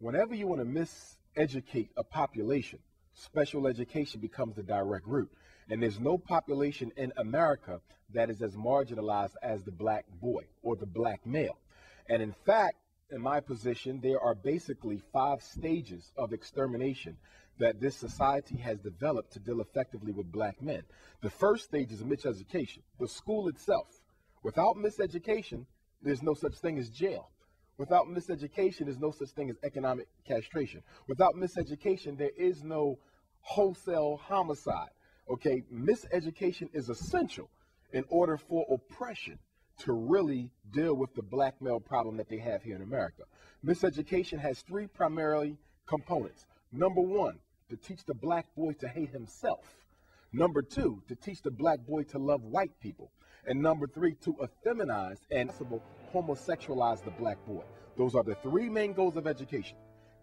Whenever you want to miseducate a population, special education becomes the direct route. And there's no population in America that is as marginalized as the black boy or the black male. And in fact, in my position, there are basically 5 stages of extermination that this society has developed to deal effectively with black men. The first stage is miseducation, the school itself. Without miseducation, there's no such thing as jail. Without miseducation, there's no such thing as economic castration. Without miseducation, there is no wholesale homicide. Okay, miseducation is essential in order for oppression to really deal with the black male problem that they have here in America. Miseducation has 3 primary components. Number 1, to teach the black boy to hate himself. Number 2, to teach the black boy to love white people. And number 3, to effeminize and homosexualize the black boy. Those are the 3 main goals of education: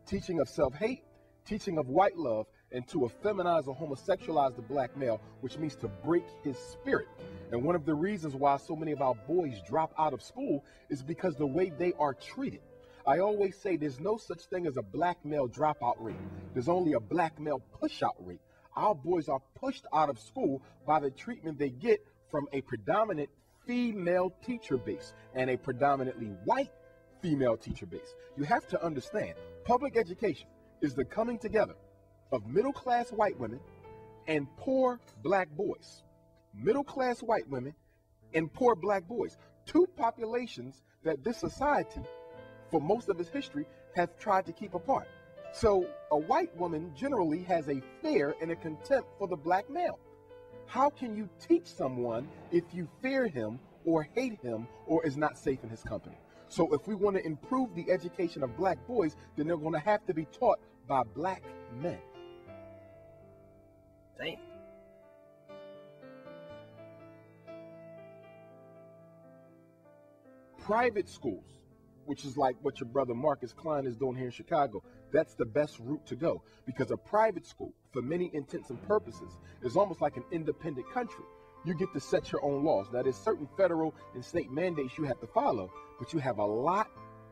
teaching of self-hate, teaching of white love, and to effeminize or homosexualize the black male, which means to break his spirit. And one of the reasons why so many of our boys drop out of school is because the way they are treated. I always say there's no such thing as a black male dropout rate. There's only a black male push-out rate. Our boys are pushed out of school by the treatment they get from a predominant female teacher base and a predominantly white female teacher base. You have to understand, public education is the coming together of middle-class white women and poor black boys. Middle-class white women and poor black boys. 2 populations that this society, for most of its history, has tried to keep apart. So a white woman generally has a fear and a contempt for the black male. How can you teach someone if you fear him or hate him or is not safe in his company? So if we want to improve the education of black boys, then they're going to have to be taught by black men. Damn. Private schools, which is like what your brother Marcus Klein is doing here in Chicago, that's the best route to go, because a private school, for many intents and purposes, is almost like an independent country. You get to set your own laws. Now, there's certain federal and state mandates you have to follow, but you have a lot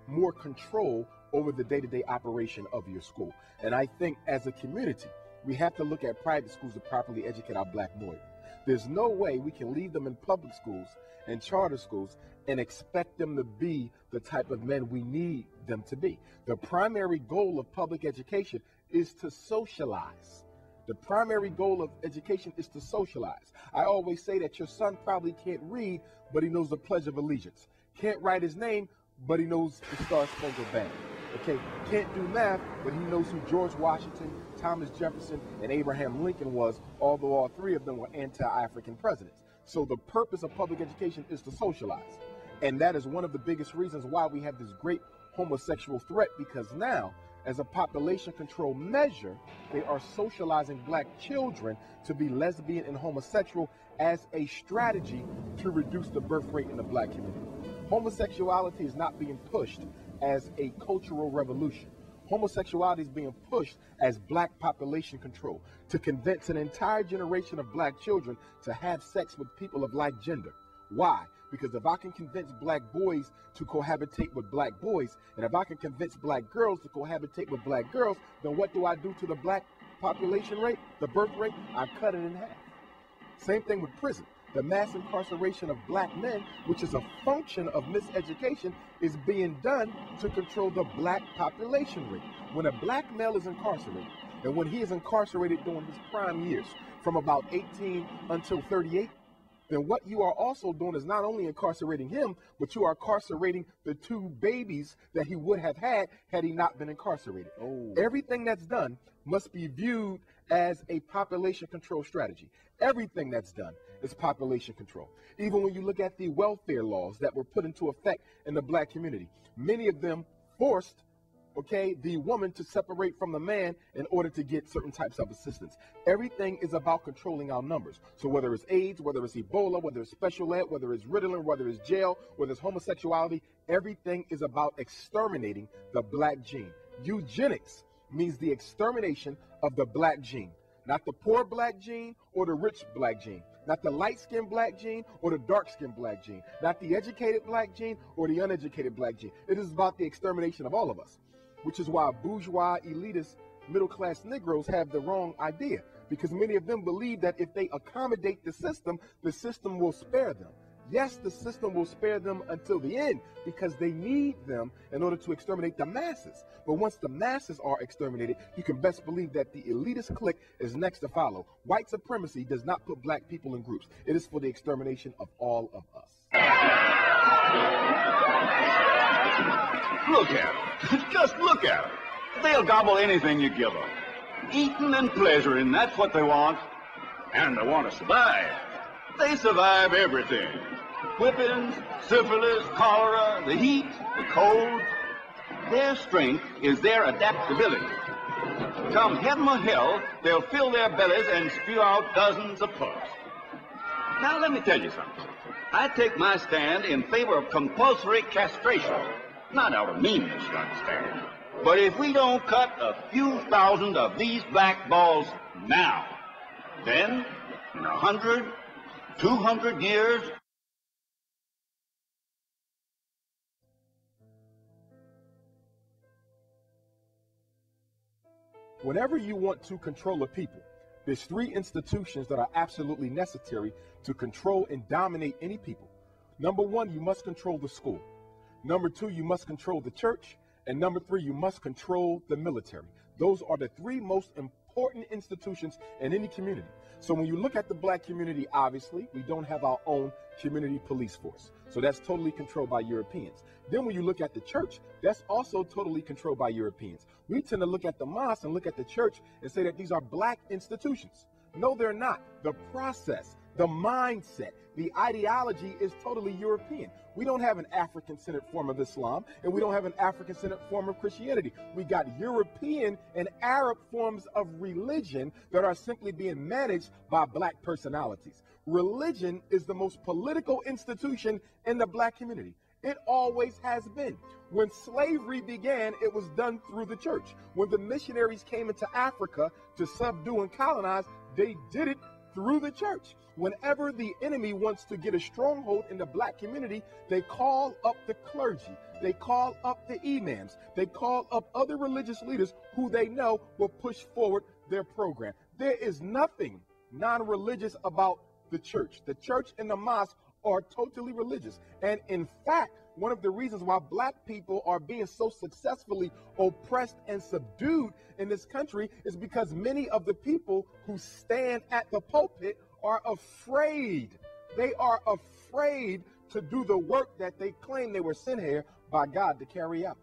more control over the day-to-day operation of your school. And I think as a community, we have to look at private schools to properly educate our black boys. There's no way we can leave them in public schools and charter schools and expect them to be the type of men we need them to be. The primary goal of public education is to socialize. The primary goal of education is to socialize. I always say that your son probably can't read, but he knows the Pledge of Allegiance. Can't write his name, but he knows the Star-Spangled Banner. Okay, can't do math, but he knows who George Washington, Thomas Jefferson, and Abraham Lincoln was, although all 3 of them were anti-African presidents. So the purpose of public education is to socialize. And that is one of the biggest reasons why we have this great homosexual threat, because now, as a population control measure, they are socializing black children to be lesbian and homosexual as a strategy to reduce the birth rate in the black community. Homosexuality is not being pushed as a cultural revolution. Homosexuality is being pushed as black population control to convince an entire generation of black children to have sex with people of like gender. Why? Because if I can convince black boys to cohabitate with black boys, and if I can convince black girls to cohabitate with black girls, then what do I do to the black population rate, the birth rate? I cut it in half. Same thing with prison. The mass incarceration of black men, which is a function of miseducation, is being done to control the black population rate. When a black male is incarcerated, and when he is incarcerated during his prime years, from about 18 until 38, then what you are also doing is not only incarcerating him, but you are incarcerating the 2 babies that he would have had he not been incarcerated. Everything that's done must be viewed as a population control strategy. Everything that's done is population control. Even when you look at the welfare laws that were put into effect in the black community, many of them forced the woman to separate from the man in order to get certain types of assistance. Everything is about controlling our numbers. So whether it's AIDS, whether it's Ebola, whether it's special ed, whether it's Ritalin, whether it's jail, whether it's homosexuality, everything is about exterminating the black gene. Eugenics means the extermination of the black gene, not the poor black gene or the rich black gene, not the light-skinned black gene or the dark-skinned black gene, not the educated black gene or the uneducated black gene. It is about the extermination of all of us. which is why bourgeois, elitist, middle-class Negroes have the wrong idea, because many of them believe that if they accommodate the system will spare them. Yes, the system will spare them until the end because they need them in order to exterminate the masses. But once the masses are exterminated, you can best believe that the elitist clique is next to follow. White supremacy does not put black people in groups. It is for the extermination of all of us. Look at them. Just look at them. They'll gobble anything you give them. Eating and pleasuring, that's what they want. And they want to survive. They survive everything. Whippings, syphilis, cholera, the heat, the cold. Their strength is their adaptability. Come heaven or hell, they'll fill their bellies and spew out dozens of puffs. Now let me tell you something. I take my stand in favor of compulsory castration. Not out of meanness, you understand. But if we don't cut a few thousand of these black balls now, then in 100, 200 years, whenever you want to control a people, there's three institutions that are absolutely necessary to control and dominate any people. Number one, you must control the school. Number two, you must control the church. And number three, you must control the military. Those are the three most important institutions in any community. So when you look at the black community, obviously, we don't have our own community police force. So that's totally controlled by Europeans. Then when you look at the church, that's also totally controlled by Europeans. We tend to look at the mosque and look at the church and say that these are black institutions. No, they're not. The process, the mindset, the ideology is totally European. We don't have an African-centered form of Islam, and we don't have an African-centered form of Christianity. We got European and Arab forms of religion that are simply being managed by black personalities. Religion is the most political institution in the black community. It always has been. When slavery began, it was done through the church. When the missionaries came into Africa to subdue and colonize, they did it through the church. Whenever the enemy wants to get a stronghold in the black community, they call up the clergy, they call up the imams, they call up other religious leaders who they know will push forward their program. There is nothing non-religious about the church. The church and the mosque are totally religious. And in fact, one of the reasons why black people are being so successfully oppressed and subdued in this country is because many of the people who stand at the pulpit are afraid. They are afraid to do the work that they claim they were sent here by God to carry out.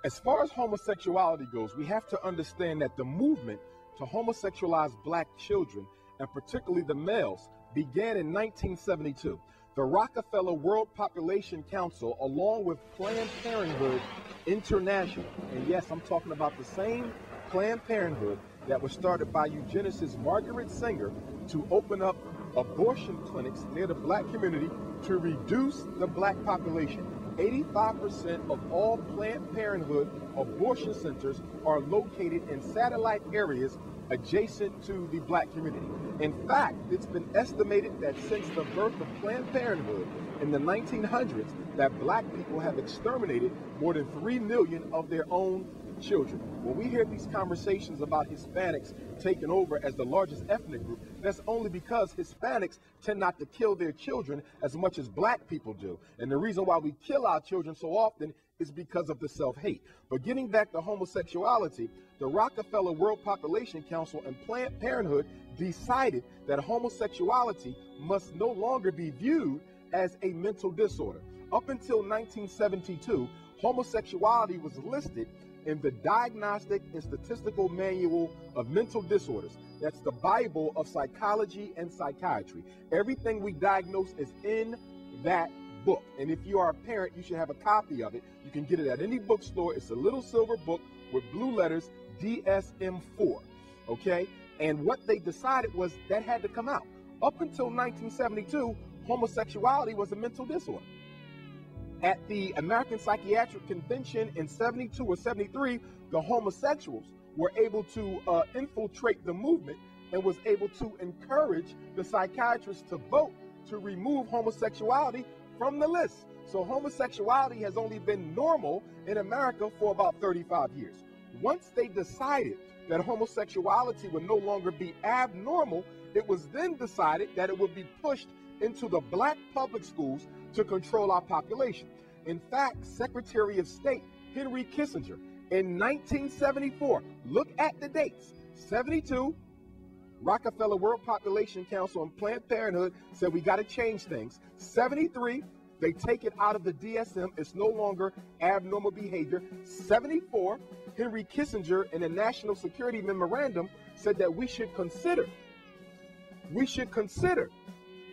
As far as homosexuality goes, we have to understand that the movement to homosexualize black children, and particularly the males, began in 1972. The Rockefeller World Population Council, along with Planned Parenthood International, and yes, I'm talking about the same Planned Parenthood that was started by eugenicist Margaret Sanger to open up abortion clinics near the black community to reduce the black population. 85% of all Planned Parenthood abortion centers are located in satellite areas adjacent to the black community. In fact, it's been estimated that since the birth of Planned Parenthood in the 1900s, that black people have exterminated more than 3 million of their own children. When we hear these conversations about Hispanics taking over as the largest ethnic group, that's only because Hispanics tend not to kill their children as much as black people do. And the reason why we kill our children so often is because of the self-hate. But getting back to homosexuality, the Rockefeller World Population Council and Planned Parenthood decided that homosexuality must no longer be viewed as a mental disorder. Up until 1972, homosexuality was listed in the Diagnostic and Statistical Manual of Mental Disorders. That's the Bible of psychology and psychiatry. Everything we diagnose is in that book. And if you are a parent, you should have a copy of it. You can get it at any bookstore. It's a little silver book with blue letters, DSM-4. Okay? And what they decided was that had to come out. Up until 1972, homosexuality was a mental disorder. At the American Psychiatric Convention in 72 or 73, the homosexuals were able to infiltrate the movement and was able to encourage the psychiatrists to vote to remove homosexuality from the list. So homosexuality has only been normal in America for about 35 years. Once they decided that homosexuality would no longer be abnormal, it was then decided that it would be pushed into the black public schools to control our population. In fact, Secretary of State Henry Kissinger in 1974, look at the dates, 72, Rockefeller World Population Council and Planned Parenthood said we got to change things. 73, they take it out of the DSM. It's no longer abnormal behavior. 74, Henry Kissinger in a National Security Memorandum said that we should consider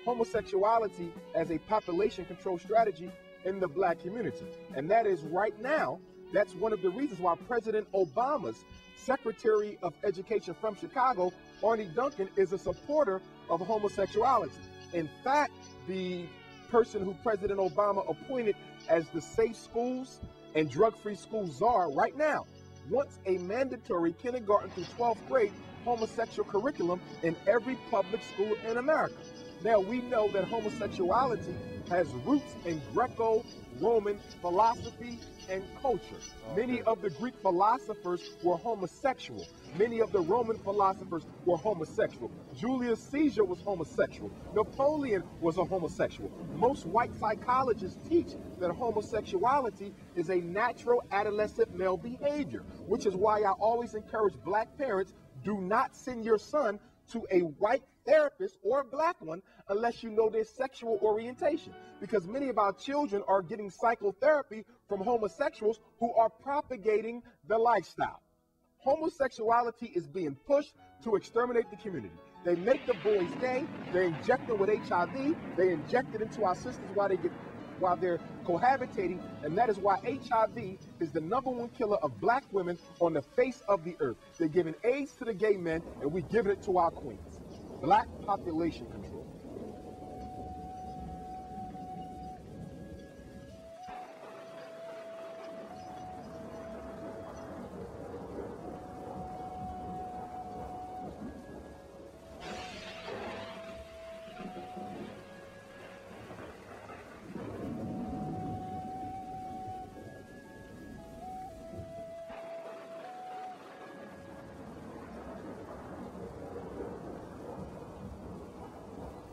homosexuality as a population control strategy in the black community. And that is right now, that's one of the reasons why President Obama's Secretary of Education from Chicago, Arne Duncan, is a supporter of homosexuality. In fact, the person who President Obama appointed as the Safe Schools and Drug-Free Schools czar right now wants a mandatory kindergarten through 12th grade homosexual curriculum in every public school in America. Now, we know that homosexuality has roots in Greco-Roman philosophy and culture. Many of the Greek philosophers were homosexual. Many of the Roman philosophers were homosexual. Julius Caesar was homosexual. Napoleon was a homosexual. Most white psychologists teach that homosexuality is a natural adolescent male behavior, which is why I always encourage black parents, do not send your son to a white therapist or a black one unless you know their sexual orientation, because many of our children are getting psychotherapy from homosexuals who are propagating the lifestyle. Homosexuality is being pushed to exterminate the community. They make the boys gay, they inject them with HIV, they inject it into our systems while they're cohabitating, and that is why HIV is the #1 killer of black women on the face of the earth. They're giving AIDS to the gay men, and we're giving it to our queens. Black population control.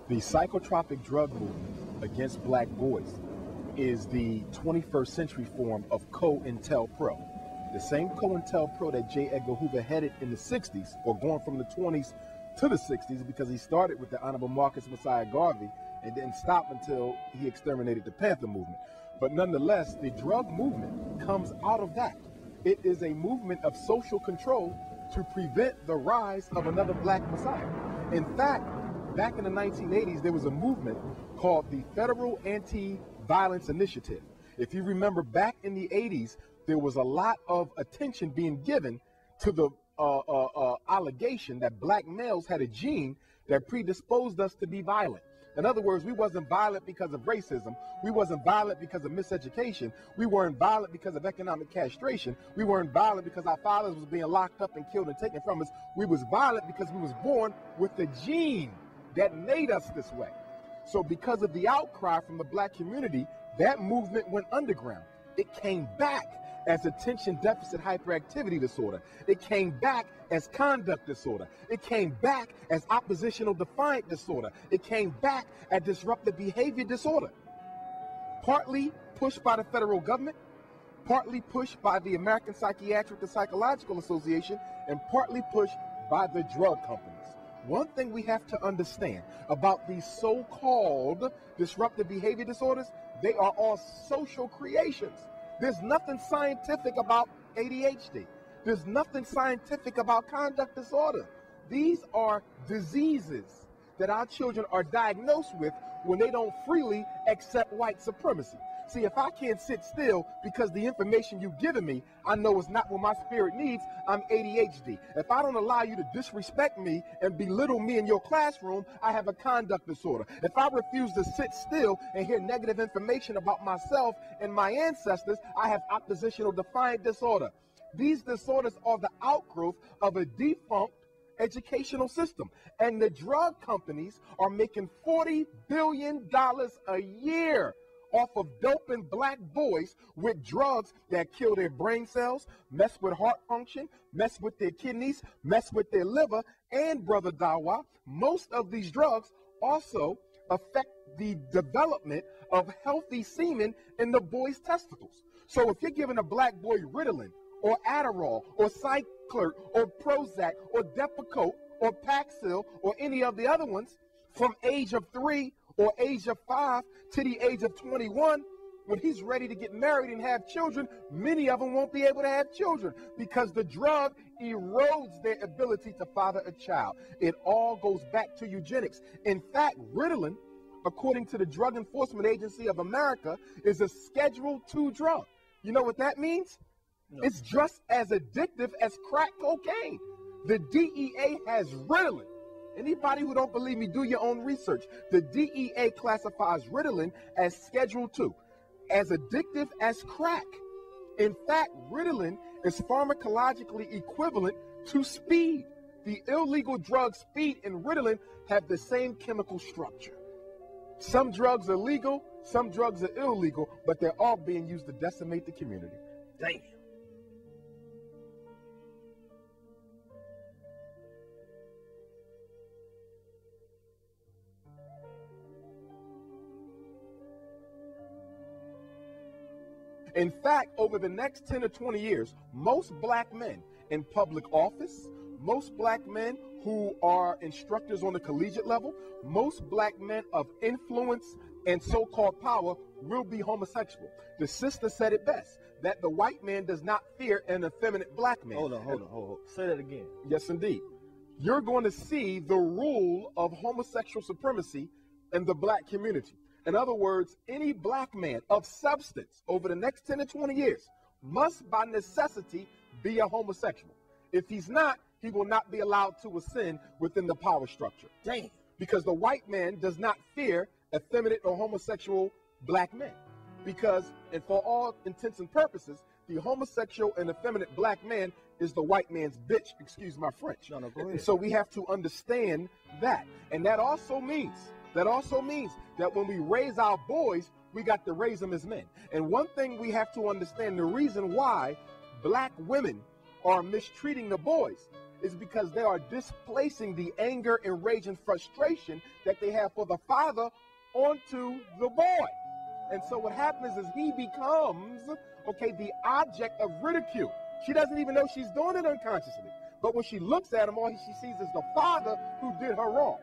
The psychotropic drug movement against black boys is the 21st century form of COINTELPRO. The same COINTELPRO that J. Edgar Hoover headed in the 60s, or going from the 20s to the 60s, because he started with the Honorable Marcus Messiah Garvey and didn't stop until he exterminated the Panther movement. But nonetheless, the drug movement comes out of that. It is a movement of social control to prevent the rise of another black messiah. In fact, back in the 1980s, there was a movement called the Federal Anti-Violence Initiative. If you remember, back in the 80s, there was a lot of attention being given to the allegation that black males had a gene that predisposed us to be violent. In other words, we wasn't violent because of racism. We wasn't violent because of miseducation. We weren't violent because of economic castration. We weren't violent because our fathers was being locked up and killed and taken from us. We was violent because we was born with the gene that made us this way. So because of the outcry from the black community, that movement went underground. It came back as attention deficit hyperactivity disorder. It came back as conduct disorder. It came back as oppositional defiant disorder. It came back as disruptive behavior disorder. Partly pushed by the federal government, partly pushed by the American Psychiatric and Psychological Association, and partly pushed by the drug companies. One thing we have to understand about these so-called disruptive behavior disorders, they are all social creations. There's nothing scientific about ADHD. There's nothing scientific about conduct disorder. These are diseases that our children are diagnosed with when they don't freely accept white supremacy. See, if I can't sit still because the information you've given me, I know it's not what my spirit needs, I'm ADHD. If I don't allow you to disrespect me and belittle me in your classroom, I have a conduct disorder. If I refuse to sit still and hear negative information about myself and my ancestors, I have oppositional defiant disorder. These disorders are the outgrowth of a defunct educational system. And the drug companies are making $40 billion a year off of doping black boys with drugs that kill their brain cells, mess with heart function, mess with their kidneys, mess with their liver, and, Brother Dawa, most of these drugs also affect the development of healthy semen in the boy's testicles. So if you're giving a black boy Ritalin or Adderall or Cyclert or Prozac or Depakote or Paxil or any of the other ones from age of 3 or age of 5 to the age of 21, when he's ready to get married and have children, many of them won't be able to have children because the drug erodes their ability to father a child. It all goes back to eugenics. In fact, Ritalin, according to the Drug Enforcement Agency of America, is a Schedule II drug. You know what that means? No. It's just as addictive as crack cocaine. The DEA has Ritalin. Anybody who don't believe me, do your own research. The DEA classifies Ritalin as Schedule II, as addictive as crack. In fact, Ritalin is pharmacologically equivalent to speed. The illegal drugs speed and Ritalin have the same chemical structure. Some drugs are legal, some drugs are illegal, but they're all being used to decimate the community. Damn. In fact, over the next 10 or 20 years, most black men in public office, most black men who are instructors on the collegiate level, most black men of influence and so-called power will be homosexual. The sister said it best, that the white man does not fear an effeminate black man. Hold on. Say that again. Yes, indeed. You're going to see the rule of homosexual supremacy in the black community. In other words, any black man of substance over the next 10 to 20 years must by necessity be a homosexual. If he's not, he will not be allowed to ascend within the power structure. Damn. Because the white man does not fear effeminate or homosexual black men. Because, and for all intents and purposes, the homosexual and effeminate black man is the white man's bitch, excuse my French. No, go ahead. And so we have to understand that. And that also means that when we raise our boys, we got to raise them as men. And one thing we have to understand, the reason why black women are mistreating the boys is because they are displacing the anger and rage and frustration that they have for the father onto the boy. And so what happens is he becomes, the object of ridicule. She doesn't even know she's doing it unconsciously. But when she looks at him, all she sees is the father who did her wrong.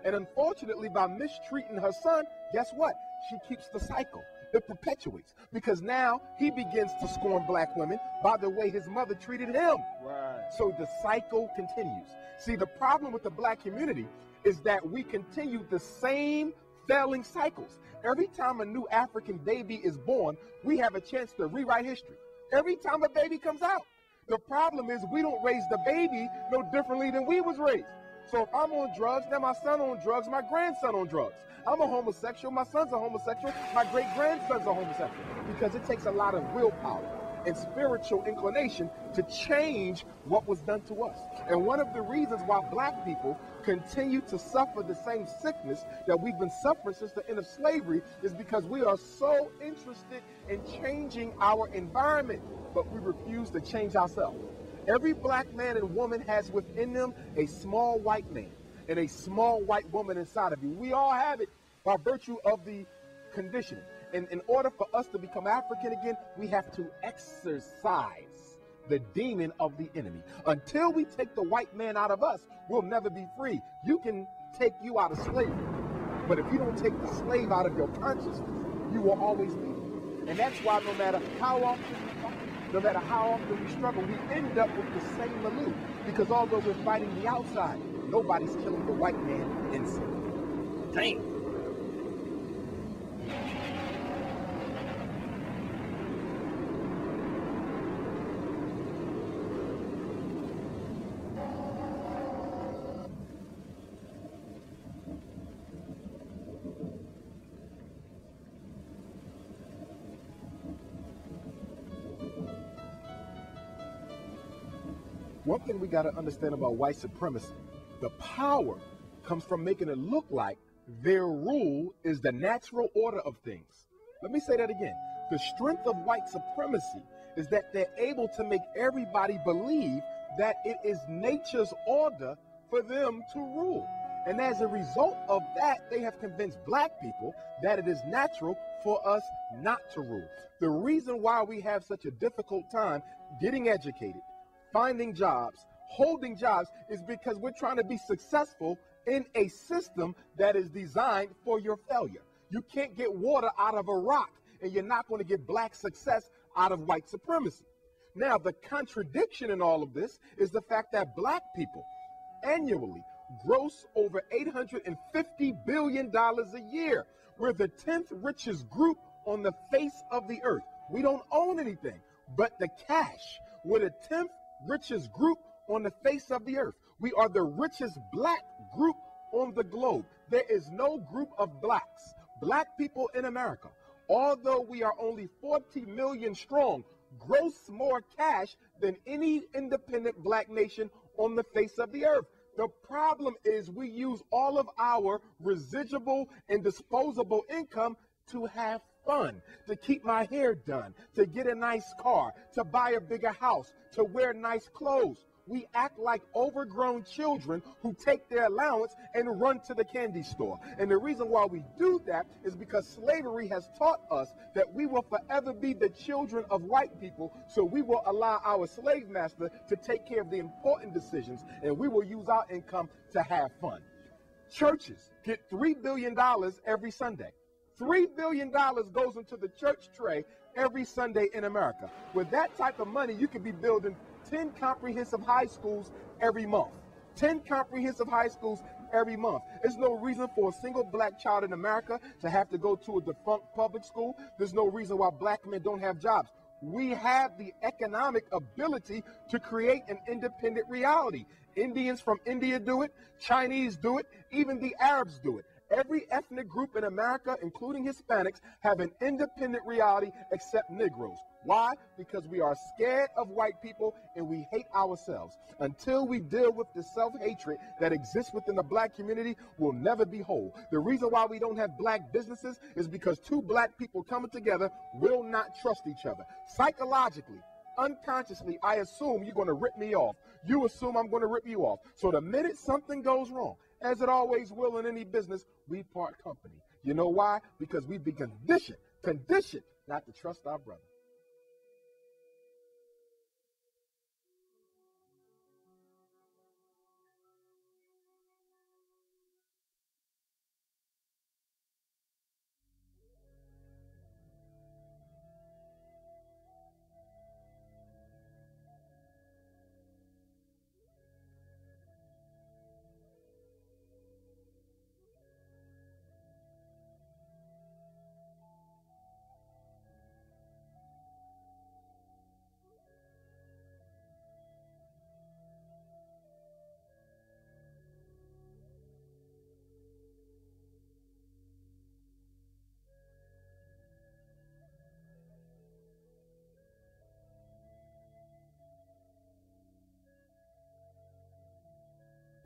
And unfortunately, by mistreating her son, guess what? She keeps the cycle. It perpetuates. Because now he begins to scorn black women by the way his mother treated him. Right. So the cycle continues. See, the problem with the black community is that we continue the same failing cycles. Every time a new African baby is born, we have a chance to rewrite history. Every time a baby comes out. The problem is we don't raise the baby no differently than we was raised. So if I'm on drugs, then my son on drugs, my grandson on drugs. I'm a homosexual, my son's a homosexual, my great-grandson's a homosexual. Because it takes a lot of willpower and spiritual inclination to change what was done to us. And one of the reasons why black people continue to suffer the same sickness that we've been suffering since the end of slavery is because we are so interested in changing our environment, but we refuse to change ourselves. Every black man and woman has within them a small white man and a small white woman inside of you. We all have it by virtue of the conditioning. And in order for us to become African again, we have to exercise the demon of the enemy. Until we take the white man out of us, we'll never be free. You can take you out of slavery, but if you don't take the slave out of your consciousness, you will always be. And that's why no matter how often we struggle, we end up with the same Malou. Because although we're fighting the outside, nobody's killing the white man inside. Damn. One thing we got to understand about white supremacy, the power comes from making it look like their rule is the natural order of things. Let me say that again. The strength of white supremacy is that they're able to make everybody believe that it is nature's order for them to rule. And as a result of that, they have convinced black people that it is natural for us not to rule. The reason why we have such a difficult time getting educated, finding jobs, holding jobs is because we're trying to be successful in a system that is designed for your failure. You can't get water out of a rock, and you're not going to get black success out of white supremacy. Now, the contradiction in all of this is the fact that black people annually gross over $850 billion a year. We're the 10th richest group on the face of the earth. We don't own anything but the cash. We're the 10th richest group on the face of the earth. We are the richest black group on the globe. There is no group of blacks, black people in America, although we are only 40 million strong, gross more cash than any independent black nation on the face of the earth. The problem is we use all of our residual and disposable income to have fun, to keep my hair done, to get a nice car, to buy a bigger house, to wear nice clothes. We act like overgrown children who take their allowance and run to the candy store. And the reason why we do that is because slavery has taught us that we will forever be the children of white people, so we will allow our slave master to take care of the important decisions, and we will use our income to have fun. Churches get $3 billion every Sunday. $3 billion goes into the church tray every Sunday in America. With that type of money, you could be building 10 comprehensive high schools every month. 10 comprehensive high schools every month. There's no reason for a single black child in America to have to go to a defunct public school. There's no reason why black men don't have jobs. We have the economic ability to create an independent reality. Indians from India do it, Chinese do it, even the Arabs do it. Every ethnic group in America, including Hispanics, have an independent reality except Negroes. Why? Because we are scared of white people and we hate ourselves. Until we deal with the self-hatred that exists within the black community, we'll never be whole. The reason why we don't have black businesses is because two black people coming together will not trust each other. Psychologically, unconsciously, I assume you're going to rip me off. You assume I'm going to rip you off. So the minute something goes wrong, as it always will in any business, we part company. You know why? Because we've been conditioned not to trust our brother.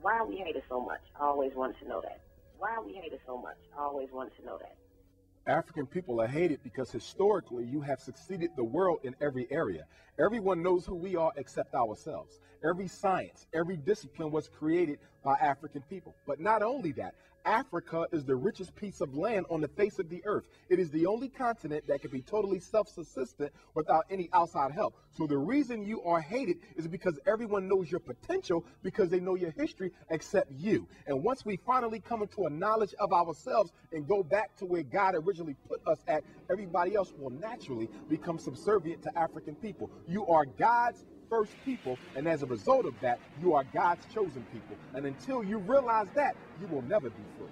Why are we hated so much? I always wanted to know that. Why are we hated so much? I always wanted to know that. African people are hated because historically you have succeeded the world in every area. Everyone knows who we are except ourselves. Every science, every discipline was created by African people. But not only that, Africa is the richest piece of land on the face of the earth. It is the only continent that can be totally self-subsistent without any outside help. So the reason you are hated is because everyone knows your potential, because they know your history except you. And once we finally come into a knowledge of ourselves and go back to where God originally put us at, everybody else will naturally become subservient to African people. You are God's first people, and as a result of that, you are God's chosen people. And until you realize that, you will never be free.